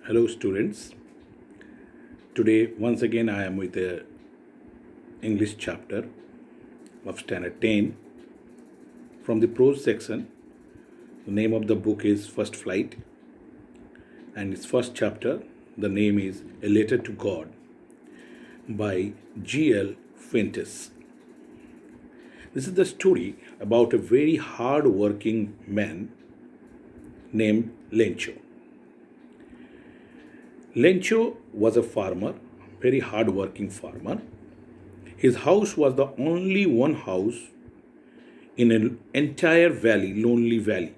Hello students. Today once again I am with a English chapter of standard 10 from the prose section. The name of the book is First Flight and its first chapter the name is A Letter to God by G.L. Fuentes. This is the story about a very hard working man named Lencho. Lencho was a farmer, very hard-working farmer. His house was the only one house in an entire valley, lonely valley.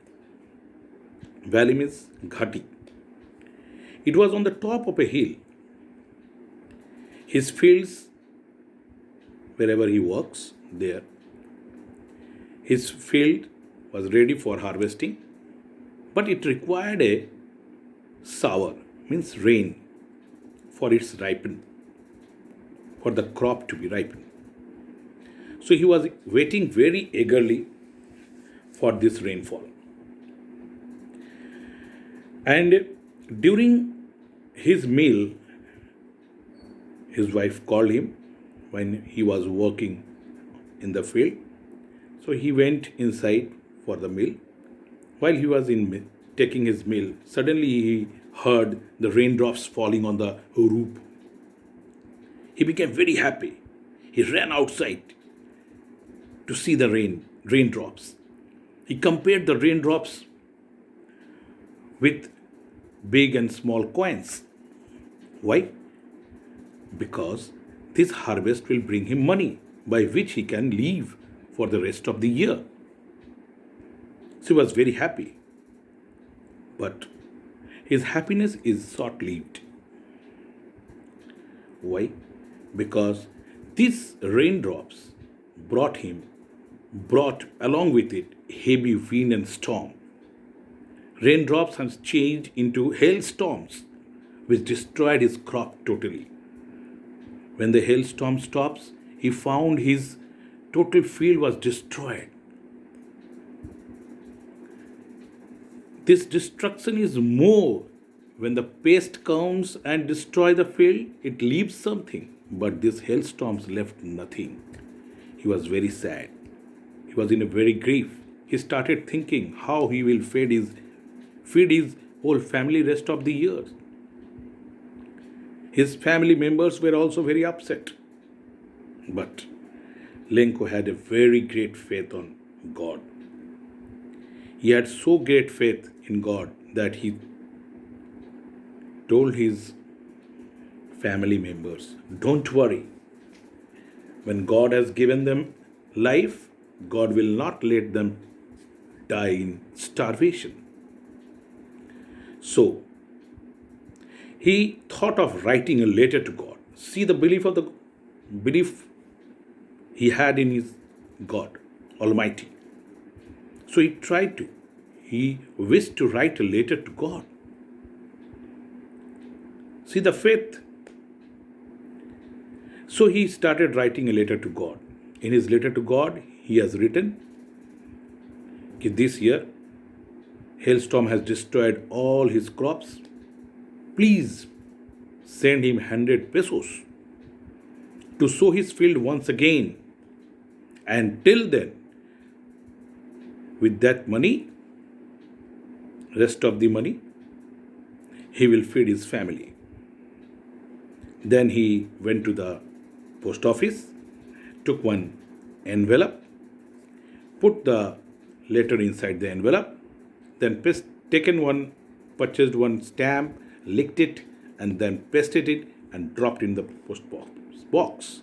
Valley means ghati. It was on the top of a hill. His fields, wherever he works, there. His field was ready for harvesting, but it required a shower, means rain, for its ripen, for the crop to be ripened. So he was waiting very eagerly for this rainfall. And during his meal, his wife called him when he was working in the field. So he went inside for the meal. While he was taking his meal, suddenly he heard the raindrops falling on the roof. He became very happy. He ran outside to see the raindrops. He compared the raindrops with big and small coins. Why? Because this harvest will bring him money by which he can live for the rest of the year. So he was very happy. But his happiness is short-lived. Why? Because these raindrops brought along with it heavy wind and storm. Raindrops has changed into hailstorms, which destroyed his crop totally. When the hailstorm stops, he found his total field was destroyed. This destruction is more when the pest comes and destroy the field, it leaves something. But these hailstorms left nothing. He was very sad. He was in a very grief. He started thinking how he will feed his whole family rest of the year. His family members were also very upset. But Lenko had a very great faith on God. He had so great faith in God that he told his family members, don't worry. When God has given them life, God will not let them die in starvation. So, he thought of writing a letter to God. See the belief he had in his God Almighty. So he wished to write a letter to God. See the faith. So he started writing a letter to God. In his letter to God, he has written that this year, hailstorm has destroyed all his crops. Please send him 100 pesos to sow his field once again. And till then, with that money, rest of the money, he will feed his family. Then he went to the post office, took one envelope, put the letter inside the envelope, then purchased one stamp, licked it, and then pasted it and dropped in the post box.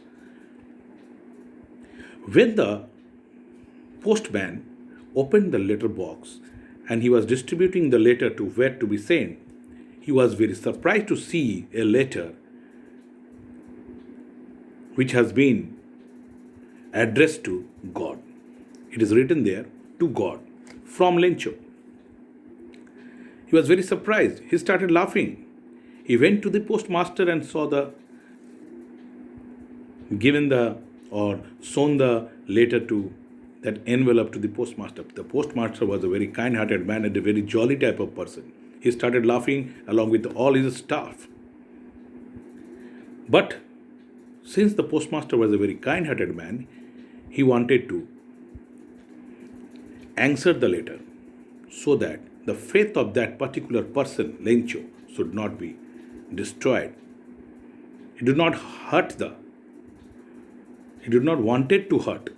When the postman opened the letter box and he was distributing the letter to where to be sent, he was very surprised to see a letter which has been addressed to God. It is written there, to God, from Lencho. He was very surprised. He started laughing. He went to the postmaster and saw shown the letter to that envelope to the postmaster. The postmaster was a very kind-hearted man and a very jolly type of person. He started laughing along with all his staff. But since the postmaster was a very kind-hearted man, he wanted to answer the letter so that the faith of that particular person, Lencho, should not be destroyed. He did not wanted to hurt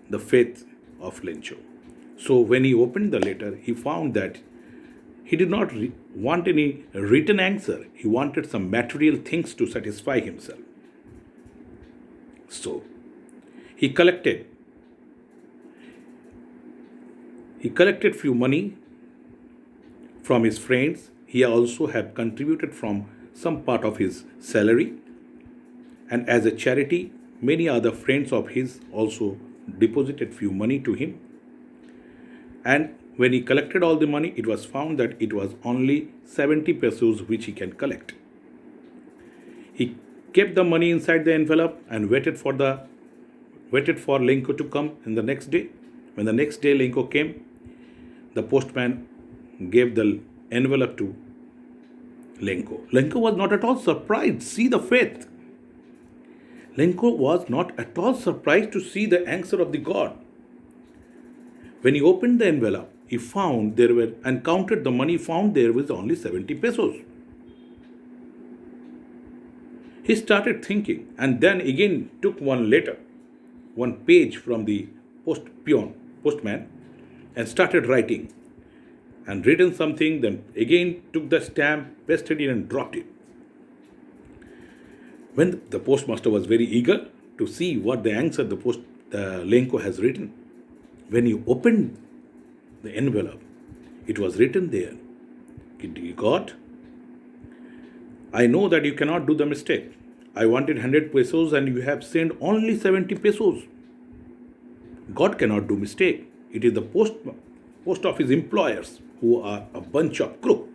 the faith of Lencho. So when he opened the letter, he found that he did not want any written answer. He wanted some material things to satisfy himself. So he collected few money from his friends. He also had contributed from some part of his salary, and as a charity, many other friends of his also deposited few money to him. And when he collected all the money, it was found that it was only 70 pesos which he can collect. He kept the money inside the envelope and waited for Lenko to come in the next day. When the next day Lenko came, the postman gave the envelope to Lenko. Lenko was not at all surprised. See the faith. Lenko was not at all surprised to see the answer of the God. When he opened the envelope, he found and counted the money, found there was only 70 pesos. He started thinking and then again took one page from the postman, and started writing. And written something, then again took the stamp, pasted it and dropped it. When the postmaster was very eager to see what the answer the Lenko has written, when he opened the envelope, it was written there, God, I know that you cannot do the mistake. I wanted 100 pesos and you have sent only 70 pesos. God cannot do mistake. It is the post office employers who are a bunch of crook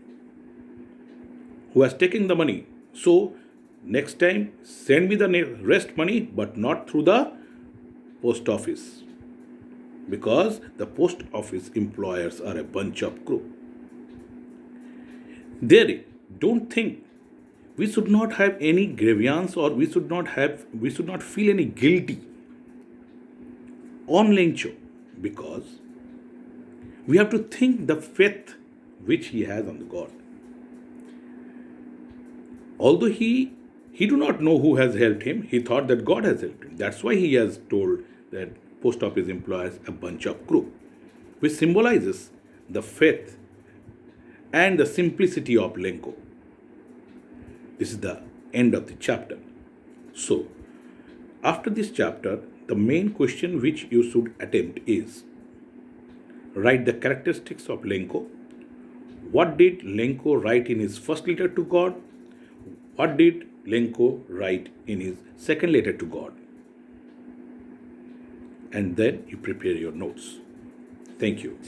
who has taken the money. So next time send me the rest money, but not through the post office, because the post office employers are a bunch of crook. There, don't think we should not have any grievance, or we should not feel any guilty on Lencho, because we have to think the faith which he has on the God. Although he do not know who has helped him, he thought that God has helped him. That's why he has told that post office employees a bunch of crook, which symbolizes the faith and the simplicity of Lenko. This is the end of the chapter. So, after this chapter, the main question which you should attempt is, write the characteristics of Lenko. What did Lenko write in his first letter to God? What did Lenko write in his second letter to God? And then you prepare your notes. Thank you.